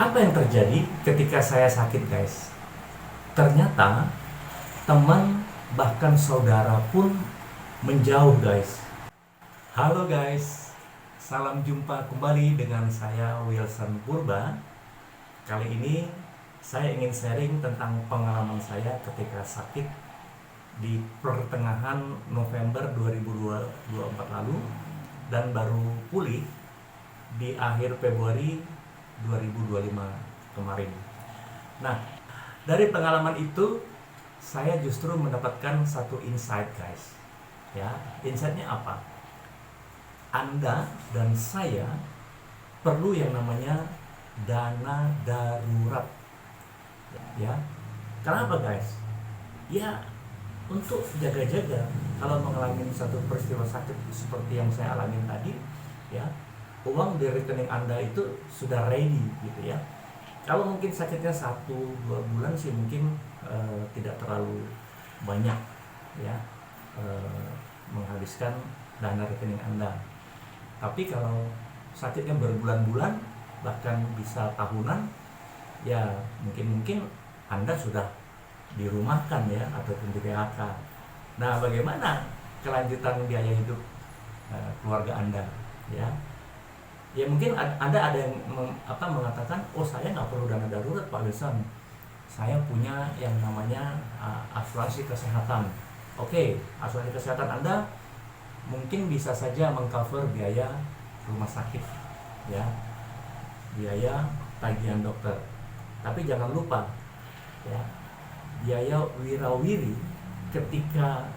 Apa yang terjadi ketika saya sakit, guys? Ternyata teman bahkan saudara pun menjauh, guys. Halo guys, salam jumpa kembali dengan saya Wilson Purba. Kali ini saya ingin sharing tentang pengalaman saya ketika sakit di pertengahan November 2024 lalu dan baru pulih di akhir Februari 2025 kemarin. Nah, dari pengalaman itu saya justru mendapatkan satu insight, guys. Ya, insightnya apa? Anda dan saya perlu yang namanya dana darurat. Ya. Kenapa, guys? Ya, untuk jaga-jaga kalau mengalami satu peristiwa sakit seperti yang saya alami tadi, ya, uang di rekening Anda itu sudah ready gitu ya. Kalau mungkin sakitnya 1-2 bulan sih mungkin tidak terlalu banyak ya menghabiskan dana rekening Anda. Tapi kalau sakitnya berbulan-bulan bahkan bisa tahunan, ya mungkin Anda sudah dirumahkan ya ataupun di PHK. Nah, bagaimana kelanjutan biaya hidup keluarga Anda ya? Ya mungkin Anda ada yang mengatakan, oh saya nggak perlu dana darurat Pak Wilson, saya punya yang namanya asuransi kesehatan. Oke, asuransi kesehatan Anda mungkin bisa saja mengcover biaya rumah sakit, ya, biaya tagihan dokter. Tapi jangan lupa, ya, biaya wirawiri ketika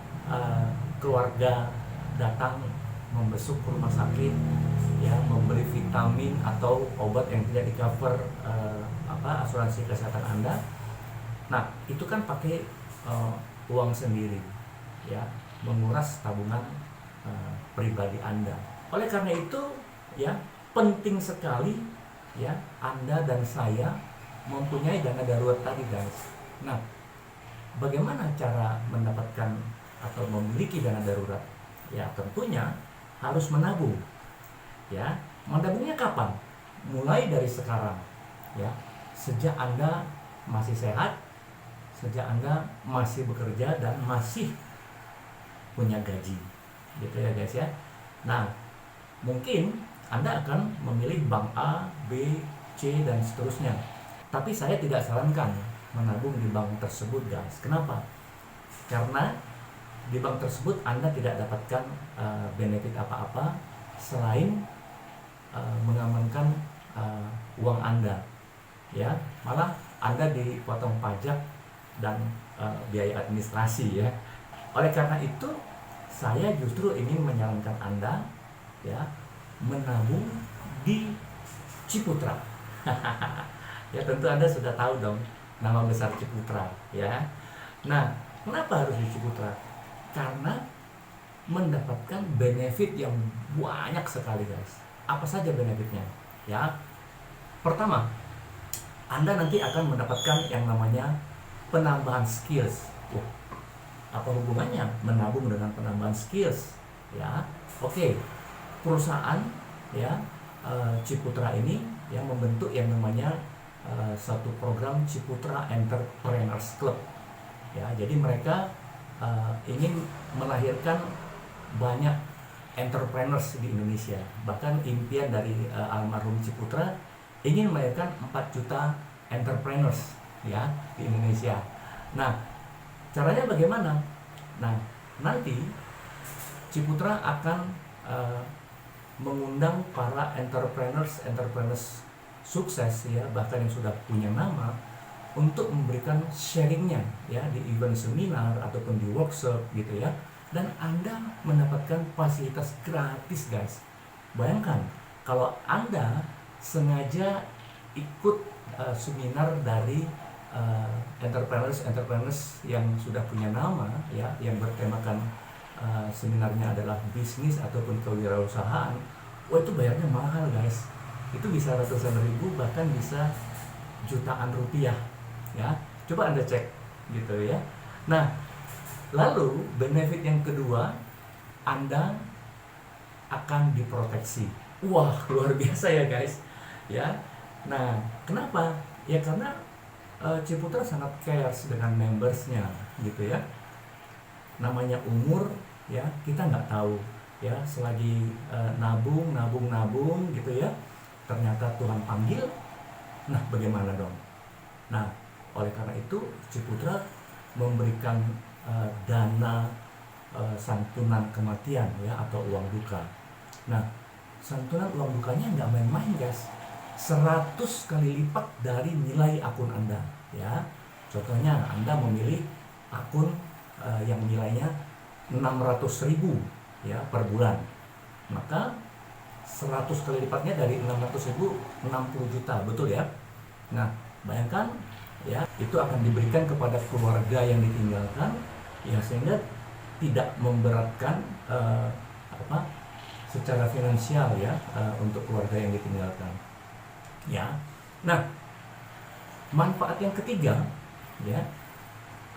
keluarga datang membesuk ke rumah sakit, ya, membeli vitamin atau obat yang tidak di-cover asuransi kesehatan Anda. Nah, itu kan pakai uang sendiri, ya, menguras tabungan pribadi Anda. Oleh karena itu, ya, penting sekali ya Anda dan saya mempunyai dana darurat tadi, guys. Nah, bagaimana cara mendapatkan atau memiliki dana darurat? Ya, tentunya harus menabung. Ya, menabungnya kapan? Mulai dari sekarang, ya. Sejak Anda masih sehat, sejak Anda masih bekerja dan masih punya gaji, gitu ya guys ya. Nah, mungkin Anda akan memilih bank A, B, C dan seterusnya. Tapi saya tidak sarankan menabung di bank tersebut, guys. Kenapa? Karena di bank tersebut Anda tidak dapatkan benefit apa-apa selain mengamankan uang Anda, ya, malah Anda dipotong pajak dan biaya administrasi ya. Oleh karena itu saya justru ingin menyarankan Anda ya menabung di Ciputra. Ya tentu Anda sudah tahu dong nama besar Ciputra ya. Nah, kenapa harus di Ciputra? Karena mendapatkan benefit yang banyak sekali, guys. Apa saja benefitnya? Ya, pertama, Anda nanti akan mendapatkan yang namanya penambahan skills. Apa hubungannya menabung dengan penambahan skills? Ya, oke. Perusahaan ya Ciputra ini yang membentuk yang namanya satu program Ciputra Entrepreneurs Club. Ya, jadi mereka ingin melahirkan banyak entrepreneurs di Indonesia. Bahkan impian dari almarhum Ciputra ingin melahirkan 4 juta entrepreneurs ya di Indonesia. Nah, caranya bagaimana? Nah, nanti Ciputra akan mengundang para entrepreneurs sukses ya, bahkan yang sudah punya nama, untuk memberikan sharingnya ya di event seminar ataupun di workshop gitu ya. Dan Anda mendapatkan fasilitas gratis, guys. Bayangkan kalau Anda sengaja ikut seminar dari entrepreneurs yang sudah punya nama ya, yang bertemakan seminarnya adalah bisnis ataupun kewirausahaan. Wah, itu bayarnya mahal, guys. Itu bisa ratusan ribu, bahkan bisa jutaan rupiah ya. Coba Anda cek gitu ya. Nah, lalu benefit yang kedua, Anda akan diproteksi. Wah, luar biasa ya guys. Ya, Nah, kenapa? Ya karena Ciputra sangat cares dengan membersnya gitu ya. Namanya umur ya, kita nggak tahu ya, selagi nabung gitu ya, ternyata Tuhan panggil, nah bagaimana dong? Nah, oleh karena itu Ciputra memberikan dana santunan kematian ya, atau uang duka. Nah, santunan uang dukanya nggak main-main guys, 100 kali lipat dari nilai akun Anda ya. Contohnya Anda memilih akun yang nilainya 600.000 ya per bulan, maka 100 kali lipatnya dari 600.000, 60 juta, betul ya. Nah, bayangkan ya, itu akan diberikan kepada keluarga yang ditinggalkan ya, sehingga tidak memberatkan secara finansial ya, untuk keluarga yang ditinggalkan ya. Nah, manfaat yang ketiga ya,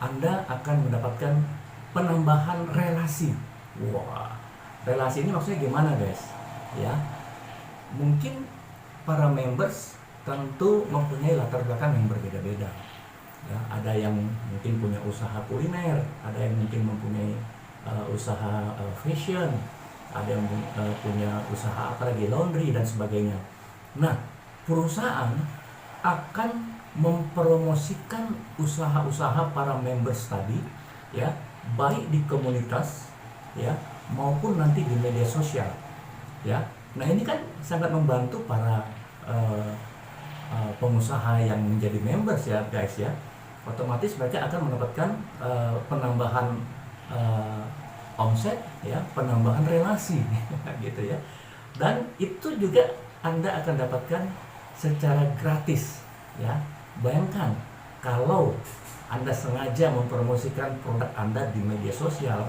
Anda akan mendapatkan penambahan relasi. Wah, relasi ini maksudnya gimana guys ya? Mungkin para members tentu mempunyai latar belakang yang berbeda-beda ya. Ada yang mungkin punya usaha kuliner, ada yang mungkin mempunyai usaha fashion, ada yang punya usaha apalagi laundry dan sebagainya. Nah, perusahaan akan mempromosikan usaha-usaha para members tadi ya, baik di komunitas ya maupun nanti di media sosial ya. Nah, ini kan sangat membantu para pengusaha yang menjadi members ya guys ya. Otomatis mereka akan mendapatkan penambahan omset ya, penambahan relasi gitu ya. Dan itu juga Anda akan dapatkan secara gratis ya. Bayangkan kalau Anda sengaja mempromosikan produk Anda di media sosial,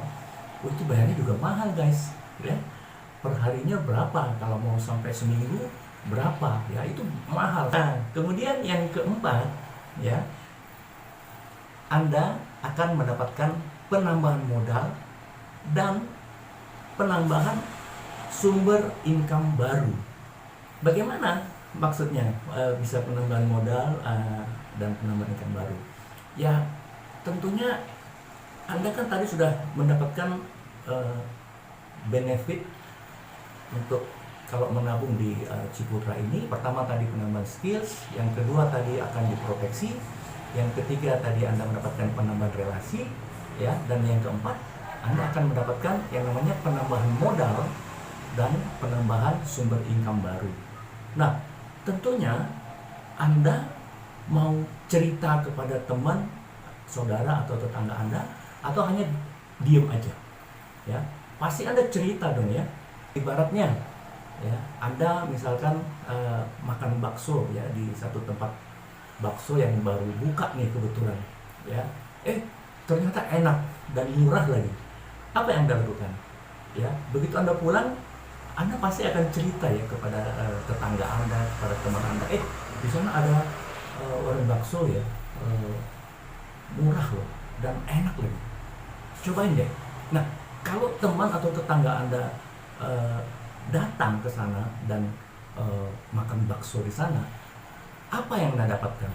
itu bayarnya juga mahal guys ya. Perharinya berapa, kalau mau sampai seminggu berapa ya, itu mahal. Nah, kemudian yang keempat ya, Anda akan mendapatkan penambahan modal dan penambahan sumber income baru. Bagaimana maksudnya bisa penambahan modal dan penambahan income baru? Ya, tentunya Anda kan tadi sudah mendapatkan benefit untuk kalau menabung di Ciputra ini. Pertama tadi penambahan skills, yang kedua tadi akan diproteksi, yang ketiga tadi Anda mendapatkan penambahan relasi ya, dan yang keempat Anda akan mendapatkan yang namanya penambahan modal dan penambahan sumber income baru. Nah, tentunya Anda mau cerita kepada teman, saudara atau tetangga Anda, atau hanya diem aja ya? Pasti Anda cerita dong ya. Ibaratnya ya, Anda misalkan makan bakso ya di satu tempat bakso yang baru buka nih kebetulan ya, ternyata enak dan murah lagi. Apa yang Anda lakukan ya? Begitu Anda pulang, Anda pasti akan cerita ya kepada tetangga Anda, kepada teman Anda, di sana ada warung bakso ya, murah loh dan enak lagi, cobain deh. Nah, kalau teman atau tetangga Anda datang ke sana dan makan bakso di sana, apa yang Anda dapatkan?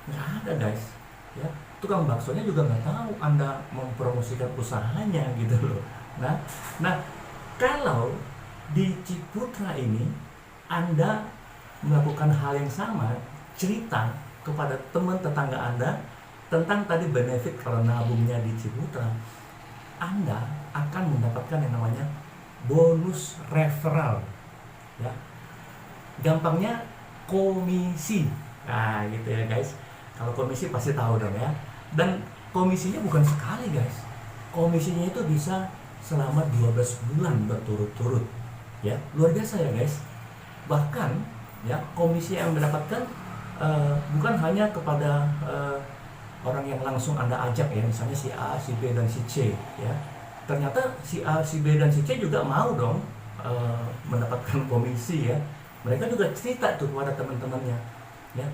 Nggak ada guys ya. Tukang baksonya juga nggak tahu Anda mempromosikan usahanya gitu loh. Nah, kalau di Ciputra ini Anda melakukan hal yang sama, cerita kepada teman tetangga Anda tentang tadi benefit kalau nabungnya di Ciputra, Anda akan mendapatkan yang namanya bonus referral ya. Gampangnya komisi. Nah, gitu ya guys. Kalau komisi pasti tahu dong ya. Dan komisinya bukan sekali guys. Komisinya itu bisa selama 12 bulan berturut-turut. Ya, luar biasa ya guys. Bahkan ya, komisi yang mendapatkan bukan hanya kepada orang yang langsung Anda ajak ya, misalnya si A, si B, dan si C ya. Ternyata si A, si B, dan si C juga mau dong mendapatkan komisi ya. Mereka juga cerita tuh kepada teman-temannya ya.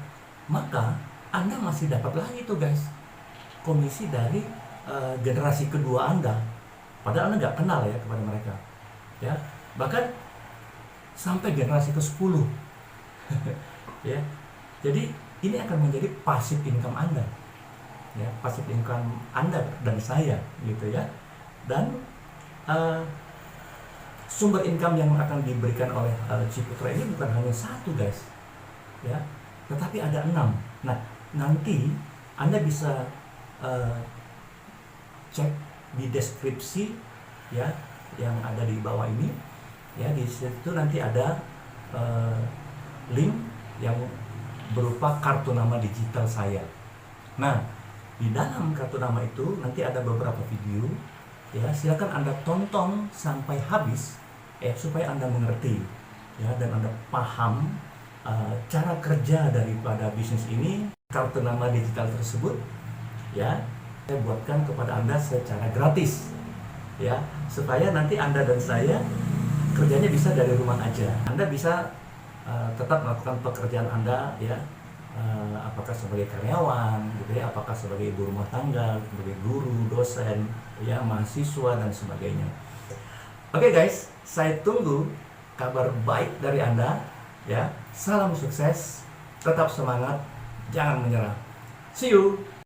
Maka Anda masih dapat lagi tuh guys komisi dari generasi kedua Anda, padahal Anda nggak kenal ya kepada mereka ya. Bahkan sampai generasi ke-10 ya. Jadi ini akan menjadi passive income Anda, ya, passive income Anda dan saya, gitu ya. Dan sumber income yang akan diberikan oleh Ciputra ini bukan hanya satu, guys, ya, tetapi ada 6. Nah, nanti Anda bisa cek di deskripsi, ya, yang ada di bawah ini, ya. Di situ nanti ada link yang berupa kartu nama digital saya. Nah, di dalam kartu nama itu nanti ada beberapa video, ya. Silakan Anda tonton sampai habis, supaya Anda mengerti, ya, dan Anda paham cara kerja daripada bisnis ini. Kartu nama digital tersebut, ya, saya buatkan kepada Anda secara gratis, ya, supaya nanti Anda dan saya kerjanya bisa dari rumah aja. Anda bisa tetap melakukan pekerjaan Anda, ya, apakah sebagai karyawan, gitu ya, apakah sebagai ibu rumah tangga, sebagai guru, dosen, ya, mahasiswa dan sebagainya. Oke, guys, saya tunggu kabar baik dari Anda, ya. Salam sukses, tetap semangat, jangan menyerah. See you.